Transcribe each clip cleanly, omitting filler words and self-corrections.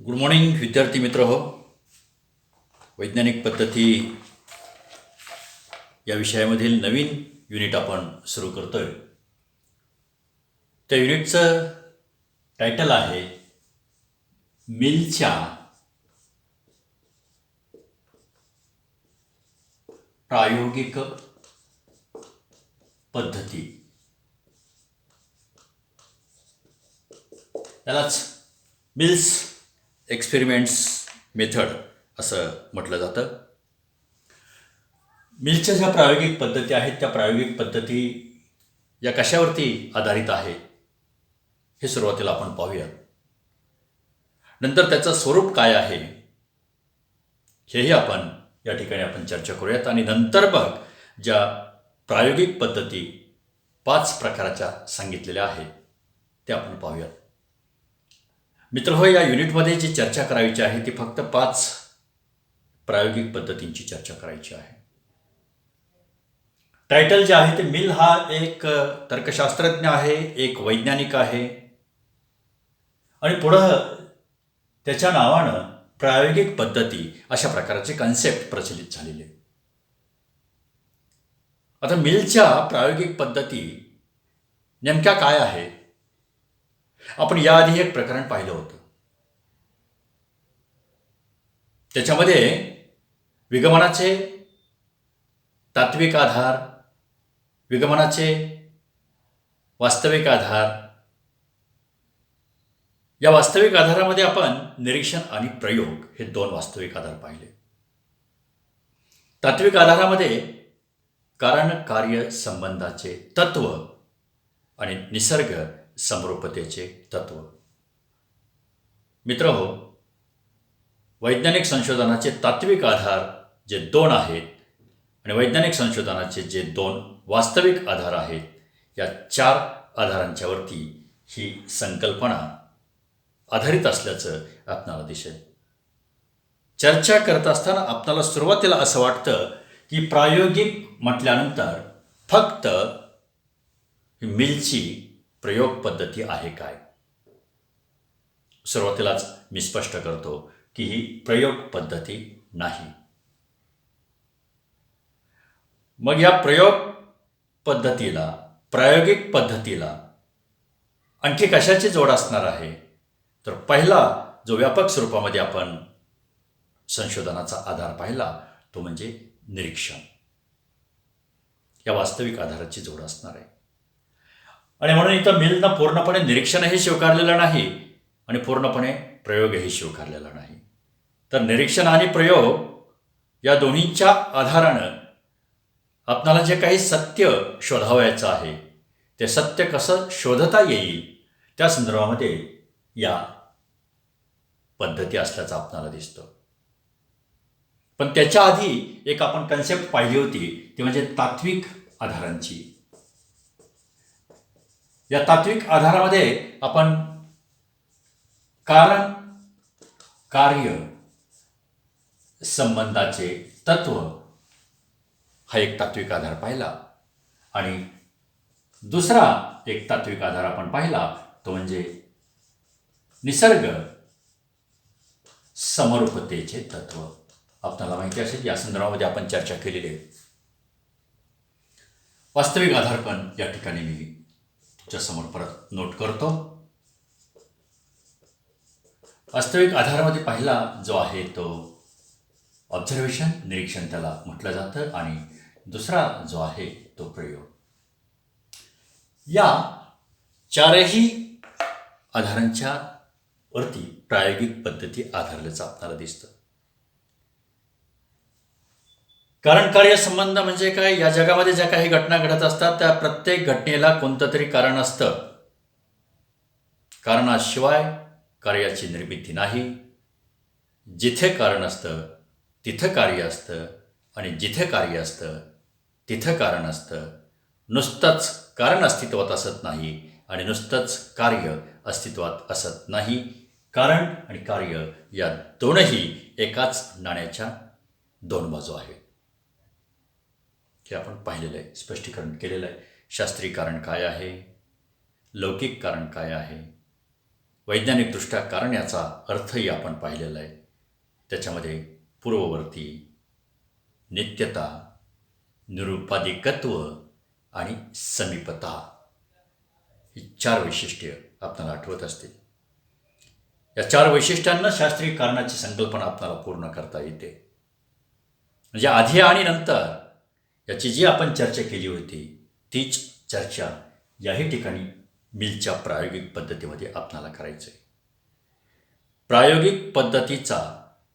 Good morning विद्यार्थी मित्र हो. वैज्ञानिक पद्धती या विषयामधील नवीन युनिट आपण सुरू करतोय. त्या युनिटचं टायटल आहे मिलच्या प्रायोगिक पद्धती. त्यालाच मिल्स एक्सपेरिमेंट्स मेथड असं म्हटलं जातं. मिलच्या ज्या प्रायोगिक पद्धती आहेत त्या प्रायोगिक पद्धती या कशावरती आधारित आहेत हे सुरुवातीला आपण पाहूया. नंतर त्याचं स्वरूप काय आहे हेही आपण या ठिकाणी आपण चर्चा करूयात. आणि नंतर बघ ज्या प्रायोगिक पद्धती 5 प्रकारच्या सांगितलेल्या आहेत त्या आपण पाहूयात. मित्र हो, या युनिटमध्ये जी चर्चा करायची आहे ती फक्त 5 प्रायोगिक पद्धतींची चर्चा करायची आहे. टायटल जे आहे ते मिल हा एक तर्कशास्त्रज्ञ आहे, एक वैज्ञानिक आहे आणि पुढं त्याच्या नावानं प्रायोगिक पद्धती अशा प्रकारचे कन्सेप्ट प्रचलित झालेले. आता मिलच्या प्रायोगिक पद्धती नेमक्या काय आहेत आपण याआधी एक प्रकरण पाहिलं होतं. त्याच्यामध्ये विगमनाचे तात्विक आधार, विगमनाचे वास्तविक आधार, या वास्तविक आधारामध्ये आपण निरीक्षण आणि प्रयोग हे 2 वास्तविक आधार पाहिले. तात्विक आधारामध्ये कारण कार्य संबंधाचे तत्व आणि निसर्ग समरूपतेचे तत्व. मित्र हो, वैज्ञानिक संशोधनाचे तात्विक आधार जे 2 आहेत आणि वैज्ञानिक संशोधनाचे जे 2 वास्तविक आधार आहेत या 4 आधारांच्यावरती ही संकल्पना आधारित असल्याचं आपणाला दिसेल. चर्चा करत असताना आपणाला सुरुवातीला असं वाटतं की प्रायोगिक म्हटल्यानंतर फक्त मिलची प्रयोग पद्धती आहे काय. सुरुवातीलाच मी स्पष्ट करतो की ही प्रयोग पद्धती नाही. मग या प्रयोग पद्धतीला, प्रायोगिक पद्धतीला आणखी कशाची जोड असणार आहे तर पहिला जो व्यापक स्वरूपामध्ये आपण संशोधनाचा आधार पाहिला तो म्हणजे निरीक्षण. या वास्तविक आधाराची जोड असणार आहे. आणि म्हणून इथं मिलनं पूर्णपणे निरीक्षणही स्वीकारलेलं नाही आणि पूर्णपणे प्रयोगही स्वीकारलेला नाही. तर निरीक्षण आणि प्रयोग या दोन्हींच्या आधारानं आपणाला जे काही सत्य शोधावयाचं आहे ते सत्य कसं शोधता येईल त्या संदर्भामध्ये या पद्धती असल्याचं आपणाला दिसतं. पण त्याच्या आधी एक आपण कन्सेप्ट पाहिली होती ती म्हणजे तात्विक आधारांची. या तात्विक आधारामध्ये आपण कारण कार्य संबंधाचे तत्व हा एक तात्विक आधार पाहिला आणि दुसरा एक तात्विक आधार आपण पाहिला तो म्हणजे निसर्ग समरूपतेचे तत्व. आपल्याला माहिती असेल या संदर्भामध्ये आपण चर्चा केलेली आहे. वास्तविक आधार पण या ठिकाणी मी तुमच्यासमोर परत नोट करतो. वास्तविक आधारामध्ये पहिला जो आहे तो ऑब्झर्वेशन, निरीक्षण त्याला म्हटलं जातं आणि दुसरा जो आहे तो प्रयोग. या 4ही आधारांच्या वरती प्रायोगिक पद्धती आधारल्याचं आपल्याला दिसतं. कारण कार्य संबंध म्हणजे काय, या जगामध्ये ज्या काही घटना घडत असतात त्या प्रत्येक घटनेला कोणतं तरी कारण असतं. कारणाशिवाय कार्याची निर्मिती नाही. जिथे कारण असतं तिथं कार्य असतं आणि जिथे कार्य असतं तिथं कारण असतं. नुसतंच कारण अस्तित्वात असत नाही आणि नुसतंच कार्य अस्तित्वात असत नाही. कारण आणि कार्य या दोनही एकाच नाण्याच्या 2 बाजू आहेत. हे आपण पाहिलेलं आहे, स्पष्टीकरण केलेलं आहे. शास्त्रीय कारण काय आहे, लौकिक कारण काय आहे, वैज्ञानिकदृष्ट्या कारण याचा अर्थही आपण पाहिलेला आहे. त्याच्यामध्ये पूर्ववर्ती, नित्यता, निरुपाधिकत्व आणि समीपता ही 4 वैशिष्ट्ये आपल्याला आठवत असतील. या 4 वैशिष्ट्यांना शास्त्रीय कारणाची संकल्पना आपल्याला पूर्ण करता येते. म्हणजे आधी आणि नंतर याची जी आपण चर्चा केली होती तीच चर्चा याही ठिकाणी मिलच्या प्रायोगिक पद्धतीमध्ये आपल्याला करायचं आहे. प्रायोगिक पद्धतीचा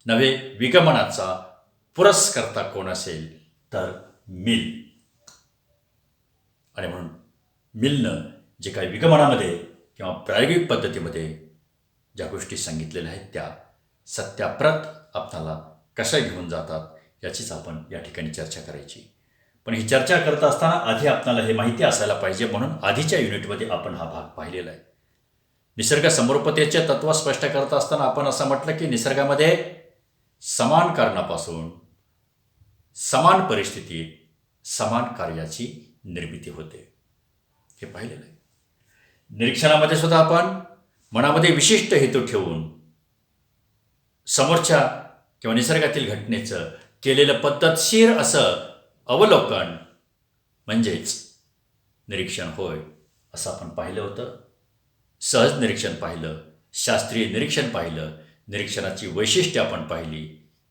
नव्हे विगमनाचा पुरस्कर्ता कोण असेल तर मिल. आणि म्हणून मिलनं जे काही विगमनामध्ये किंवा प्रायोगिक पद्धतीमध्ये ज्या गोष्टी सांगितलेल्या आहेत त्या सत्याप्रत आपल्याला कशा घेऊन जातात याचीच आपण या ठिकाणी चर्चा करायची. पण ही चर्चा करत असताना आधी आपल्याला हे माहिती असायला पाहिजे, म्हणून आधीच्या युनिटमध्ये आपण हा भाग पाहिलेला आहे. निसर्ग समरूपतेचे तत्व स्पष्ट करत असताना आपण असं म्हटलं की निसर्गामध्ये समान कारणापासून समान परिस्थितीत समान कार्याची निर्मिती होते, हे पाहिलेलं आहे. निरीक्षणामध्ये सुद्धा आपण मनामध्ये विशिष्ट हेतू ठेवून समोरच्या किंवा निसर्गातील घटनेचं केलेलं पद्धतशीर असं अवलोकन म्हणजेच निरीक्षण होय, असं आपण पाहिलं होतं. सहज निरीक्षण पाहिलं, शास्त्रीय निरीक्षण पाहिलं, निरीक्षणाची वैशिष्ट्ये आपण पाहिली,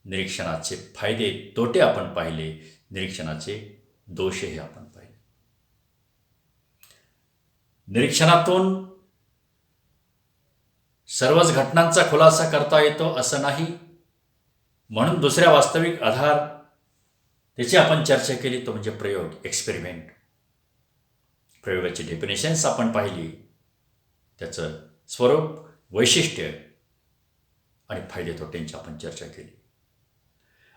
निरीक्षणाचे फायदे तोटे आपण पाहिले, निरीक्षणाचे दोषही आपण पाहिले. निरीक्षणातून सर्वच घटनांचा खुलासा करता येतो असं नाही, म्हणून दुसऱ्या वास्तविक आधार त्याची आपण चर्चा केली, तो म्हणजे प्रयोग, एक्सपेरिमेंट. प्रयोगाची डेफिनेशन्स आपण पाहिली, त्याचं स्वरूप, वैशिष्ट्य आणि फायदे तोट्यांची आपण चर्चा केली.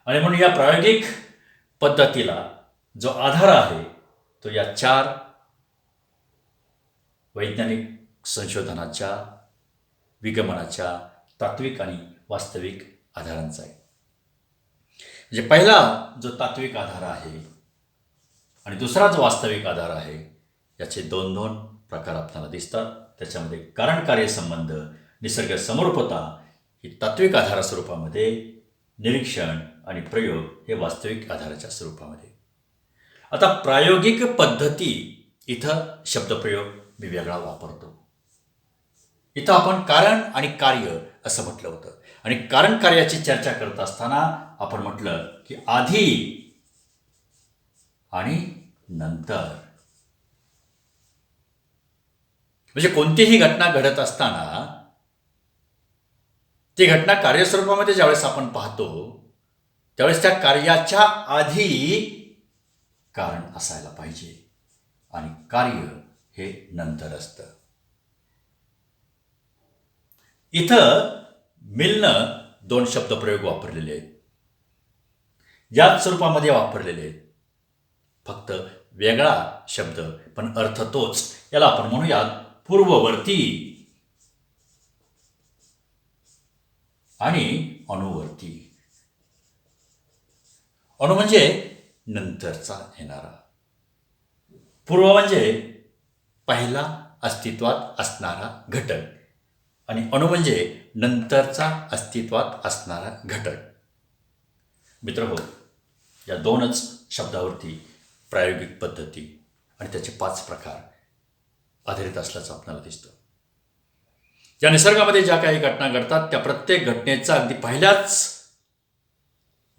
आणि म्हणून या प्रायोगिक पद्धतीला जो आधार आहे तो या 4 वैज्ञानिक संशोधनाच्या, विगमनाच्या तात्विक आणि वास्तविक आधारांचा आहे. म्हणजे पहिला जो तात्विक आधार आहे आणि दुसरा जो वास्तविक आधार आहे याचे 2 प्रकार आपल्याला दिसतात. त्याच्यामध्ये कारण कार्य संबंध, निसर्ग समरूपता ही तात्विक आधारा स्वरूपामध्ये, निरीक्षण आणि प्रयोग हे वास्तविक आधाराच्या स्वरूपामध्ये. आता प्रायोगिक पद्धती, इथं शब्दप्रयोग मी वेगळा वापरतो. इथं आपण कारण आणि कार्य असं म्हटलं होतं, आणि कारण कार्याची चर्चा करत असताना आपण म्हटलं की आधी आणि नंतर. म्हणजे कोणतीही घटना घडत असताना ती घटना कार्यस्वरूपामध्ये ज्यावेळेस आपण पाहतो त्यावेळेस त्या कार्याच्या आधी कारण असायला पाहिजे आणि कार्य हे नंतर असतं. इथं मिलनं 2 शब्दप्रयोग वापरलेले आहेत, याच स्वरूपामध्ये वापरलेले आहेत, फक्त वेगळा शब्द पण अर्थ तोच. याला आपण म्हणूयात पूर्ववर्ती आणि अनुवर्ती. अनु म्हणजे नंतरचा येणारा, पूर्व म्हणजे पहिला अस्तित्वात असणारा घटक, आणि अणु म्हणजे नंतरचा अस्तित्वात असणारा घटक. मित्रहो, या 2च शब्दावरती प्रायोगिक पद्धती आणि त्याचे 5 प्रकार आधारित असल्याचं आपल्याला दिसतं. या निसर्गामध्ये ज्या काही घटना घडतात त्या प्रत्येक घटनेचा अगदी पहिल्याच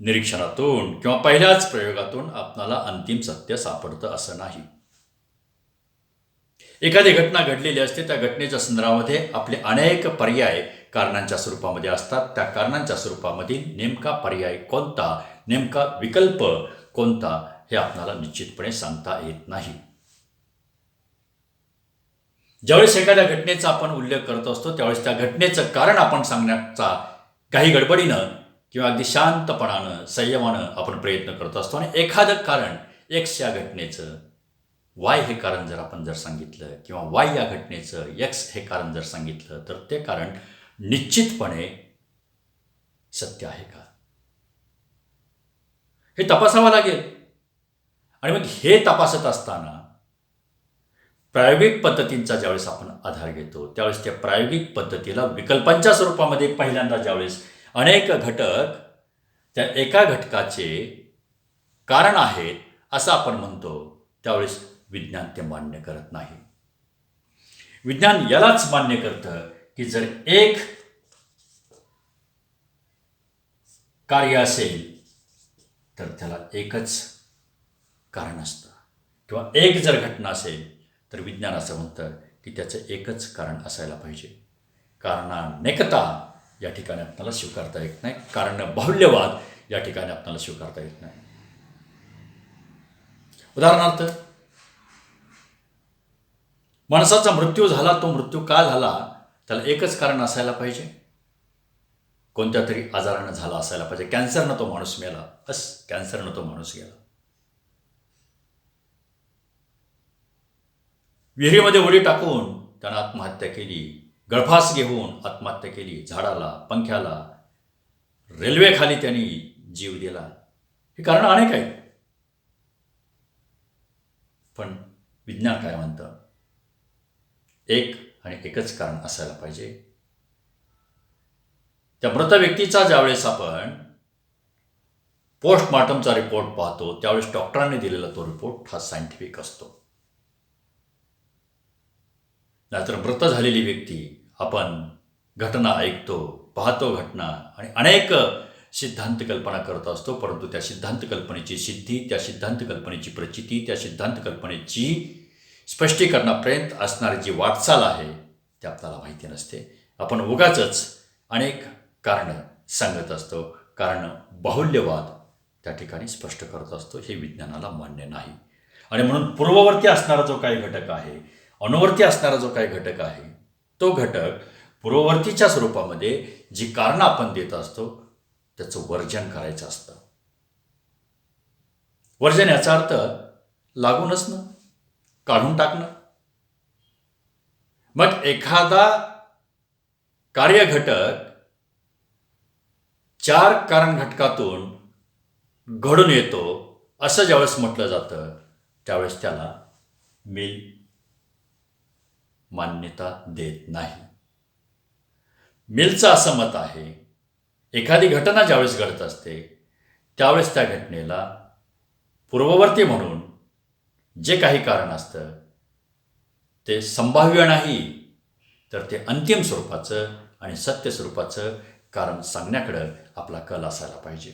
निरीक्षणातून किंवा पहिल्याच प्रयोगातून आपल्याला अंतिम सत्य सापडतं असं नाही. एखादी घटना घडलेली असते, त्या घटनेच्या संदर्भामध्ये आपले अनेक पर्याय कारणांच्या स्वरूपामध्ये असतात. त्या कारणांच्या स्वरूपामधील नेमका पर्याय कोणता, नेमका विकल्प कोणता हे आपल्याला निश्चितपणे सांगता येत नाही. ज्यावेळेस एखाद्या घटनेचा आपण उल्लेख करत असतो त्यावेळेस त्या घटनेचं कारण आपण सांगण्याचा काही गडबडीनं किंवा अगदी शांतपणानं, संयमानं आपण प्रयत्न करत असतो. आणि एखादं कारण, एक्स या घटनेचं वाय हे कारण जर आपण सांगितलं किंवा वाय या घटनेचं एक्स हे कारण जर सांगितलं तर ते कारण निश्चितपणे सत्य आहे का हे तपासावं लागेल. आणि मग हे तपासत असताना प्रायोगिक पद्धतींचा ज्यावेळेस आपण आधार घेतो त्यावेळेस त्या प्रायोगिक पद्धतीला विकल्पांच्या स्वरूपामध्ये पहिल्यांदा ज्यावेळेस अनेक घटक त्या एका घटकाचे कारण आहेत असं आपण म्हणतो त्यावेळेस विज्ञान ते मान्य करत नाही. विज्ञान यालाच मान्य करतं की जर एक कार्य असेल तर त्याला एकच कारण असतं किंवा एक जर घटना असेल तर विज्ञान असं म्हणतं की त्याचं एकच कारण असायला पाहिजे. कारणानेकता या ठिकाणी आपल्याला स्वीकारता येत नाही, कारण बाहुल्यवाद या ठिकाणी आपल्याला स्वीकारता येत नाही. उदाहरणार्थ माणसाचा मृत्यू झाला, तो मृत्यू का झाला त्याला एकच कारण असायला पाहिजे, कोणत्या तरी आजारानं झाला असायला पाहिजे. कॅन्सरनं तो माणूस मेला, बस कॅन्सरनं तो माणूस गेला. विहिरीमध्ये उडी टाकून त्यानं आत्महत्या केली, गळफास घेऊन आत्महत्या केली, झाडाला, पंख्याला, रेल्वेखाली त्यांनी जीव दिला. ही कारणं अनेक आहेत. पण विज्ञान काय म्हणतं, एक आणि एकच कारण असायला पाहिजे. त्या मृत व्यक्तीचा ज्यावेळेस आपण पोस्टमॉर्टमचा रिपोर्ट पाहतो त्यावेळेस डॉक्टरांनी दिलेला तो रिपोर्ट हा सायंटिफिक असतो. नाहीतर मृत झालेली व्यक्ती आपण घटना ऐकतो, पाहतो घटना आणि अनेक सिद्धांत कल्पना करत असतो, परंतु त्या सिद्धांत कल्पनेची सिद्धी, त्या सिद्धांत कल्पनेची प्रचिती, त्या सिद्धांत कल्पनेची स्पष्टीकरणापर्यंत असणारी जी वाटचाल आहे ते आपल्याला माहिती नसते. आपण उगाचच अनेक कारणं सांगत असतो, कारण बाहुल्यवाद त्या ठिकाणी स्पष्ट करत असतो. हे विज्ञानाला मान्य नाही. आणि म्हणून पूर्ववर्ती असणारा जो काही घटक आहे, अनुवर्ती असणारा जो काही घटक आहे, तो घटक पूर्ववर्तीच्या स्वरूपामध्ये जी कारणं आपण देत असतो त्याचं वर्जन करायचं असतं. वर्जन याचा अर्थ लागू नसणं, काढून टाकणं. मग एखादा कार्यघटक 4 कारण घटकातून घडून येतो असं ज्यावेळेस म्हटलं जातं त्यावेळेस त्याला मिल मान्यता देत नाही. मिलचं असं मत आहे, एखादी घटना ज्यावेळेस घडत असते त्यावेळेस त्या घटनेला पूर्ववर्ती म्हणून जे काही कारण असतं ते संभाव्य नाही तर ते अंतिम स्वरूपाचं आणि सत्य स्वरूपाचं कारण सांगण्याकडं आपला कल असायला पाहिजे.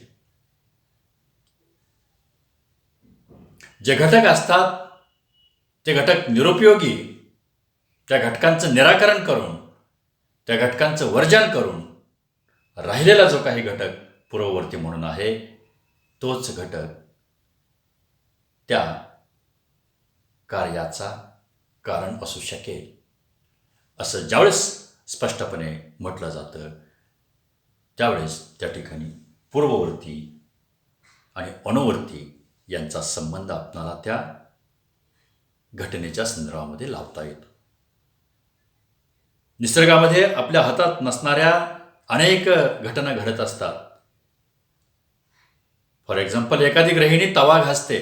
जे घटक असतात ते घटक निरुपयोगी, त्या घटकांचं निराकरण करून, त्या घटकांचं वर्जन करून राहिलेला जो काही घटक पूर्ववर्ती म्हणून आहे तोच घटक त्या कार्याचा कारण असू शकेल असं ज्यावेळेस स्पष्टपणे म्हटलं जातं त्यावेळेस त्या ठिकाणी पूर्ववर्ती आणि अनुवर्ती यांचा संबंध आपल्याला त्या घटनेच्या संदर्भामध्ये लावता येतो. निसर्गामध्ये आपल्या हातात नसणाऱ्या अनेक घटना घडत असतात. फॉर एक्झाम्पल, एखादी गृहिणी तवा घासते.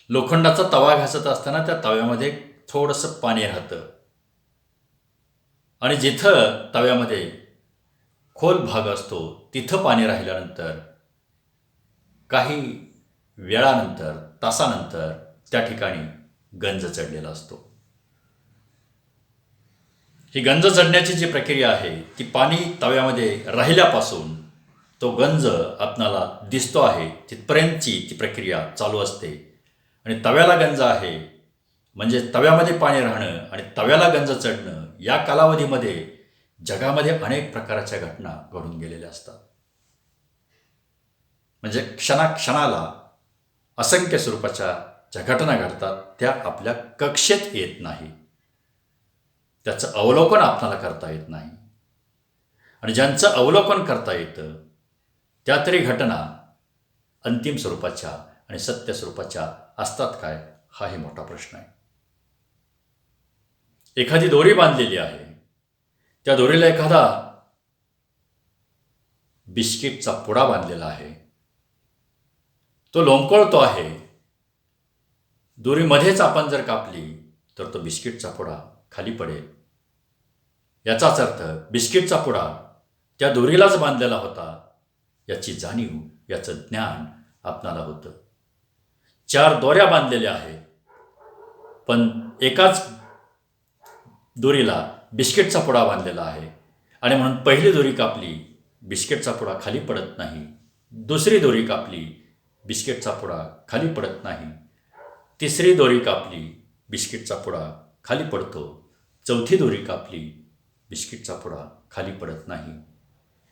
लोखंडाचा तवा घासत असताना त्या तव्यामध्ये थोडंसं पाणी राहतं आणि जिथं तव्यामध्ये खोल भाग असतो तिथं पाणी राहिल्यानंतर काही वेळानंतर, तासानंतर त्या ठिकाणी गंज चढलेला असतो. ही गंज चढण्याची जी प्रक्रिया आहे ती पाणी तव्यामध्ये राहिल्यापासून तो गंज आपणाला दिसतो आहे तिथपर्यंतची ती प्रक्रिया चालू असते. आणि तव्याला गंज आहे म्हणजे तव्यामध्ये पाणी राहणं आणि तव्याला गंज चढणं या कालावधीमध्ये जगामध्ये अनेक प्रकारच्या घटना घडून गेलेल्या असतात. म्हणजे क्षणाक्षणाला असंख्य स्वरूपाच्या ज्या घटना घडतात त्या आपल्या कक्षेत येत नाही, त्याचं अवलोकन आपल्याला करता येत नाही. आणि ज्यांचं अवलोकन करता येतं त्या तरी घटना अंतिम स्वरूपाच्या आणि सत्य स्वरूपाच्या असतात काय, हाही मोठा प्रश्न आहे. एखादी दोरी बांधलेली आहे, त्या दोरीला एखादा बिस्किटचा पुडा बांधलेला आहे, तो लोंबकळतो आहे. दोरी मध्येच आपण जर कापली तर तो बिस्किटचा पुडा खाली पडेल. याचाच अर्थ बिस्किटचा पुडा त्या दोरीलाच बांधलेला होता याची जाणीव, याचं ज्ञान आपणाला होतं. 4 दोऱ्या बांधलेल्या आहेत, पण एकाच दोरीला बिस्किटचा पुडा बांधलेला आहे आणि म्हणून पहिली दोरी कापली, बिस्किटचा पुडा खाली पडत नाही. दुसरी दोरी कापली, बिस्किटचा पुडा खाली पडत नाही. तिसरी दोरी कापली, बिस्किटचा पुडा खाली पडतो. चौथी दोरी कापली, बिस्किटचा पुडा खाली पडत नाही.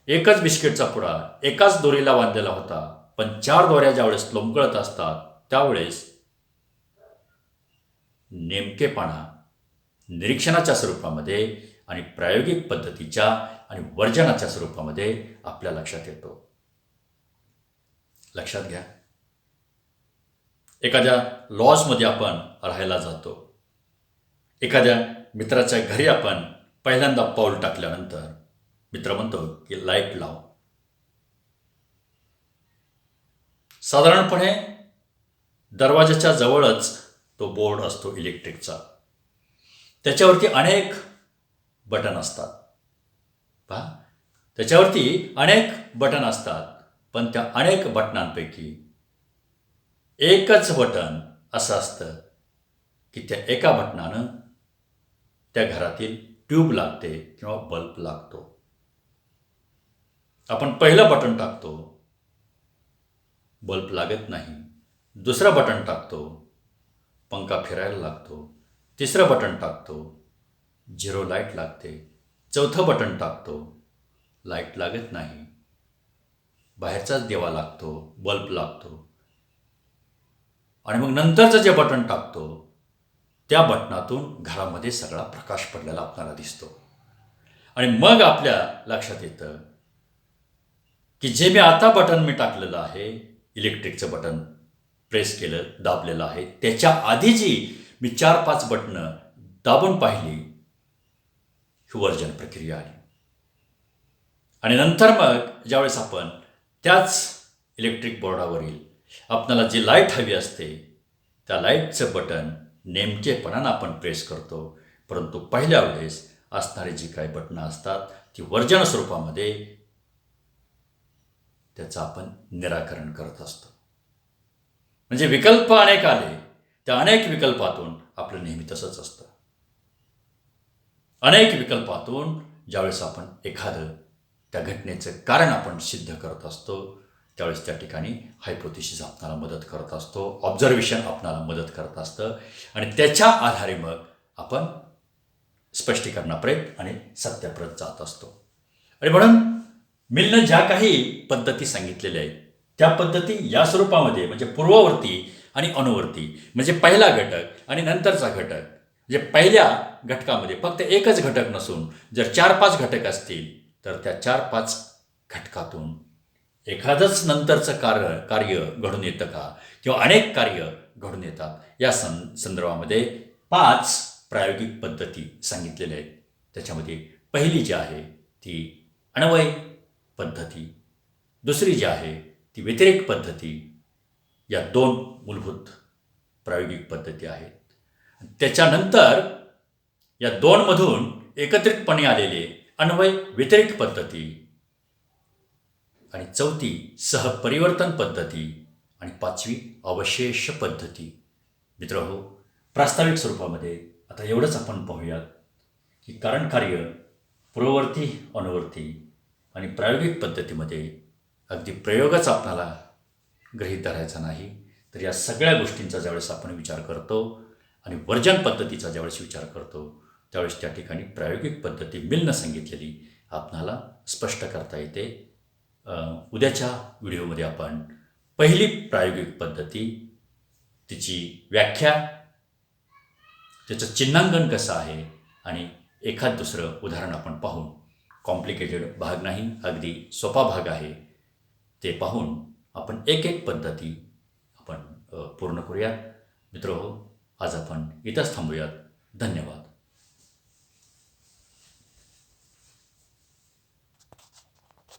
एकच बिस्किटचा पुडा एकाच दोरीला बांधलेला होता, पण 4 दोऱ्या ज्यावेळेस लोंबकळत असतात त्यावेळेस नेमकेपणा निरीक्षणाच्या स्वरूपामध्ये आणि प्रायोगिक पद्धतीच्या आणि वर्जनाच्या स्वरूपामध्ये आपल्या लक्षात येतो. लक्षात घ्या, एखाद्या लॉजमध्ये आपण राहायला जातो. एखाद्या मित्राच्या घरी आपण पहिल्यांदा पाऊल टाकल्यानंतर मित्र म्हणतो की लाईट लाव. साधारणपणे दरवाजाच्या जवळच तो बोर्ड असतो इलेक्ट्रिकचा. त्याच्यावरती अनेक बटन असतात. पहा, त्याच्यावरती अनेक बटन असतात, पण त्या अनेक बटनांपैकी एकच बटन असं असतं की त्या एका बटनानं त्या घरातील ट्यूब लागते किंवा बल्ब लागतो. आपण पहिलं बटन टाकतो, बल्ब लागत नाही. दुसरं बटन टाकतो, पंखा फिरायला लागतो. तिसरं बटन टाकतो, 0 लाईट लागते. चौथं बटन टाकतो, लाईट लागत नाही. बाहेरचाच दिवा लागतो, बल्ब लागतो. आणि मग नंतरचं जे बटन टाकतो त्या बटनातून घरामध्ये सगळा प्रकाश पडलेला आपल्याला दिसतो. आणि मग आपल्या लक्षात येतं की जे मी आता बटन मी टाकलेलं आहे, इलेक्ट्रिकचं बटन प्रेस केलं, दाबलेलं आहे, त्याच्या आधी जी मी 4-5 बटणं दाबून पाहिली, ही वर्जन प्रक्रिया आली. आणि नंतर मग ज्यावेळेस आपण त्याच इलेक्ट्रिक बोर्डावरील आपल्याला जी लाईट हवी असते त्या लाईटचं बटन नेमकेपणानं आपण प्रेस करतो. परंतु पहिल्या वेळेस असणारी जी काही बटणं असतात ती वर्जन स्वरूपामध्ये त्याचं आपण निराकरण करत असतो. म्हणजे विकल्प अनेक आले, त्या अनेक विकल्पातून आपलं नेहमी तसंच असतं. अनेक विकल्पातून ज्यावेळेस आपण एखादं त्या घटनेचं कारण आपण सिद्ध करत असतो त्यावेळेस त्या ठिकाणी हायपोथेसिस आपणाला मदत करत असतो, ऑब्झर्वेशन आपणाला मदत करत असतं आणि त्याच्या आधारे मग आपण स्पष्टीकरणापर्यंत आणि सत्यापर्यंत जात असतो. आणि म्हणून मिलनं ज्या काही पद्धती सांगितलेल्या आहेत त्या पद्धती या स्वरूपामध्ये म्हणजे पूर्ववर्ती आणि अनुवर्ती, म्हणजे पहिला घटक आणि नंतरचा घटक, म्हणजे पहिल्या घटकामध्ये फक्त एकच घटक नसून जर 4-5 घटक असतील तर त्या 4-5 घटकातून एखादंच नंतरचं कार्य घडून येतं का किंवा अनेक कार्य घडून येतात, या संदर्भामध्ये 5 प्रायोगिक पद्धती सांगितलेल्या आहेत. त्याच्यामध्ये पहिली जी आहे ती अन्वय पद्धती, दुसरी जी आहे ती व्यतिरेक पद्धती, या 2 मूलभूत प्रायोगिक पद्धती आहेत. त्याच्यानंतर या 2 मधून एकत्रितपणे आलेले अन्वय व्यतिरेक पद्धती आणि चौथी सहपरिवर्तन पद्धती आणि 5वी अवशेष पद्धती. मित्रहो, प्रास्ताविक स्वरूपामध्ये आता एवढंच आपण पाहूयात की कारण कार्य पूर्ववर्ती, अनुवर्ती आणि प्रायोगिक पद्धतीमध्ये अगदी प्रयोगच आपल्याला गृहीत धरायचा नाही. तर या सगळ्या गोष्टींचा ज्यावेळेस आपण विचार करतो आणि वर्जन पद्धतीचा ज्यावेळेस विचार करतो त्यावेळेस त्या ठिकाणी प्रायोगिक पद्धती मिलनं सांगितलेली आपणाला स्पष्ट करता येते. उद्याच्या व्हिडिओमध्ये आपण पहिली प्रायोगिक पद्धती, तिची व्याख्या, त्याचं चिन्हांकन कसं आहे आणि एखाद दुसरं उदाहरण आपण पाहून, कॉम्प्लिकेटेड भाग नाही, अगदी सोपा भाग आहे, ते पाहून आपण एक एक पद्धती आपण पूर्ण करूयात. मित्रहो, आज आपण इथंच थांबूयात. धन्यवाद.